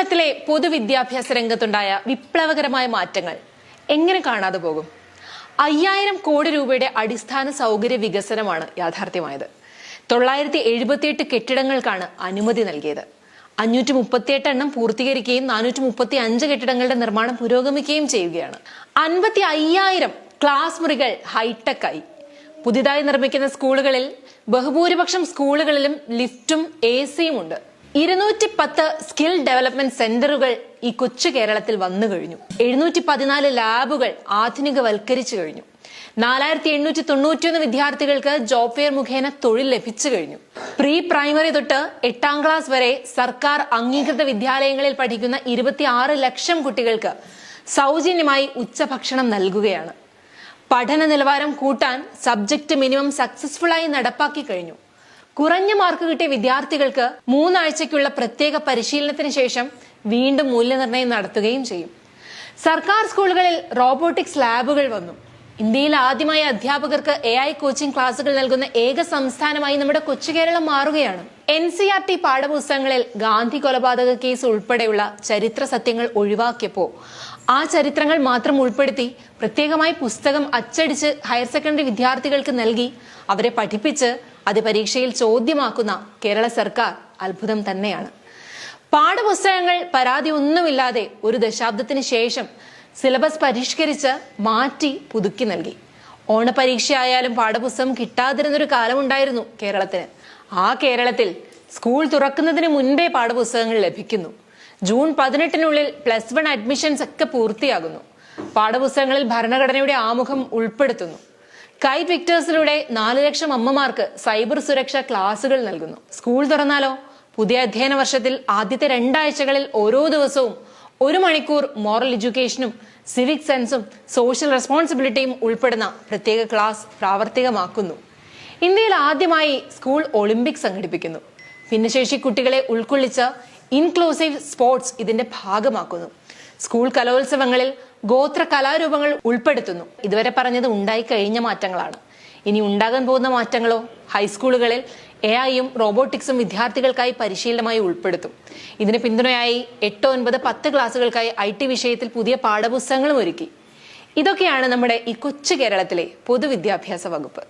കേരളത്തിലെ പൊതുവിദ്യാഭ്യാസ രംഗത്തുണ്ടായ വിപ്ലവകരമായ മാറ്റങ്ങൾ എങ്ങനെ കാണാതെ പോകും? 5000 കോടി രൂപയുടെ അടിസ്ഥാന സൗകര്യ വികസനമാണ് യാഥാർത്ഥ്യമായത്. 978 കെട്ടിടങ്ങൾക്കാണ് അനുമതി നൽകിയത്. 538 എണ്ണം പൂർത്തീകരിക്കുകയും 435 കെട്ടിടങ്ങളുടെ നിർമ്മാണം പുരോഗമിക്കുകയും ചെയ്യുകയാണ്. 55,000 ക്ലാസ് മുറികൾ ഹൈടെക് ആയി. പുതിയതായി നിർമ്മിക്കുന്ന സ്കൂളുകളിൽ ബഹുഭൂരിപക്ഷം സ്കൂളുകളിലും ലിഫ്റ്റും AC-യും ഉണ്ട്. 210 സ്കിൽ ഡെവലപ്മെന്റ് സെന്ററുകൾ ഈ കൊച്ചു കേരളത്തിൽ വന്നു കഴിഞ്ഞു. 714 ലാബുകൾ ആധുനികവൽക്കരിച്ചു കഴിഞ്ഞു. 4891 വിദ്യാർത്ഥികൾക്ക് ജോബ് ഫെയർ മുഖേന തൊഴിൽ ലഭിച്ചു കഴിഞ്ഞു. പ്രീ പ്രൈമറി തൊട്ട് 8ാം ക്ലാസ് വരെ സർക്കാർ അംഗീകൃത വിദ്യാലയങ്ങളിൽ പഠിക്കുന്ന 26 ലക്ഷം കുട്ടികൾക്ക് സൗജന്യമായി ഉച്ചഭക്ഷണം നൽകുകയാണ്. പഠന നിലവാരം കൂട്ടാൻ സബ്ജക്ട് മിനിമം സക്സസ്ഫുൾ ആയി നടപ്പാക്കി കഴിഞ്ഞു. കുറഞ്ഞ മാർക്ക് കിട്ടിയ വിദ്യാർത്ഥികൾക്ക് 3 ആഴ്ചയ്ക്കുള്ള പ്രത്യേക പരിശീലനത്തിന് ശേഷം വീണ്ടും മൂല്യനിർണ്ണയം നടത്തുകയും ചെയ്യും. സർക്കാർ സ്കൂളുകളിൽ റോബോട്ടിക്സ് ലാബുകൾ വന്നു. ഇന്ത്യയിൽ ആദ്യമായി അധ്യാപകർക്ക് AI കോച്ചിംഗ് ക്ലാസുകൾ നൽകുന്ന ഏക സംസ്ഥാനമായി നമ്മുടെ കൊച്ചു കേരളം മാറുകയാണ്. NCERT പാഠപുസ്തകങ്ങളിൽ ഗാന്ധി കൊലപാതക കേസ് ഉൾപ്പെടെയുള്ള ചരിത്ര സത്യങ്ങൾ ഒഴിവാക്കിയപ്പോൾ ആ ചരിത്രങ്ങൾ മാത്രം ഉൾപ്പെടുത്തി പ്രത്യേകമായി പുസ്തകം അച്ചടിച്ച് ഹയർ സെക്കൻഡറി വിദ്യാർത്ഥികൾക്ക് നൽകി അവരെ പഠിപ്പിച്ച് അത് പരീക്ഷയിൽ ചോദ്യമാക്കുന്ന കേരള സർക്കാർ അത്ഭുതം തന്നെയാണ്. പാഠപുസ്തകങ്ങൾ പരാതി ഒന്നുമില്ലാതെ ഒരു ദശാബ്ദത്തിന് ശേഷം സിലബസ് പരിഷ്കരിച്ച് മാറ്റി പുതുക്കി നൽകി. ഓണപരീക്ഷയായാലും പാഠപുസ്തകം കിട്ടാതിരുന്നൊരു കാലമുണ്ടായിരുന്നു കേരളത്തിന്. ആ കേരളത്തിൽ സ്കൂൾ തുറക്കുന്നതിന് മുൻപേ പാഠപുസ്തകങ്ങൾ ലഭിക്കുന്നു. ജൂൺ 18-നുള്ളിൽ +1 അഡ്മിഷൻസ് ഒക്കെ പൂർത്തിയാകുന്നു. പാഠപുസ്തകങ്ങളിൽ ഭരണഘടനയുടെ ആമുഖം ഉൾപ്പെടുത്തുന്നു. കൈറ്റ് വിക്ടേഴ്സിലൂടെ 4 ലക്ഷം അമ്മമാർക്ക് സൈബർ സുരക്ഷാ ക്ലാസുകൾ നൽകുന്നു. സ്കൂൾ തുറന്നാലോ പുതിയ അധ്യയന വർഷത്തിൽ ആദ്യത്തെ 2 ആഴ്ചകളിൽ ഓരോ ദിവസവും 1 മണിക്കൂർ മോറൽ എഡ്യൂക്കേഷനും സിവിക് സെൻസും സോഷ്യൽ റെസ്പോൺസിബിലിറ്റിയും ഉൾപ്പെടുന്ന പ്രത്യേക ക്ലാസ് പ്രാവർത്തികമാക്കുന്നു. ഇന്ത്യയിൽ ആദ്യമായി സ്കൂൾ ഒളിമ്പിക്സ് സംഘടിപ്പിക്കുന്നു. ഭിന്നശേഷി കുട്ടികളെ ഉൾക്കൊള്ളിച്ച ഇൻക്ലൂസീവ് സ്പോർട്സ് ഇതിന്റെ ഭാഗമാക്കുന്നു. സ്കൂൾ കലോത്സവങ്ങളിൽ ഗോത്ര കലാരൂപങ്ങൾ ഉൾപ്പെടുത്തുന്നു. ഇതുവരെ പറഞ്ഞത് ഉണ്ടായി കഴിഞ്ഞ മാറ്റങ്ങളാണ്. ഇനി ഉണ്ടാകാൻ പോകുന്ന മാറ്റങ്ങളോ? ഹൈസ്കൂളുകളിൽ AI-യും റോബോട്ടിക്സും വിദ്യാർത്ഥികൾക്കായി പരിശീലനമായി ഉൾപ്പെടുത്തും. ഇതിന് പിന്തുണയായി 8, 9, 10 ക്ലാസുകൾക്കായി IT വിഷയത്തിൽ പുതിയ പാഠപുസ്തകങ്ങളും ഒരുക്കി. ഇതൊക്കെയാണ് നമ്മുടെ ഈ കൊച്ചു കേരളത്തിലെ പൊതുവിദ്യാഭ്യാസ വകുപ്പ്.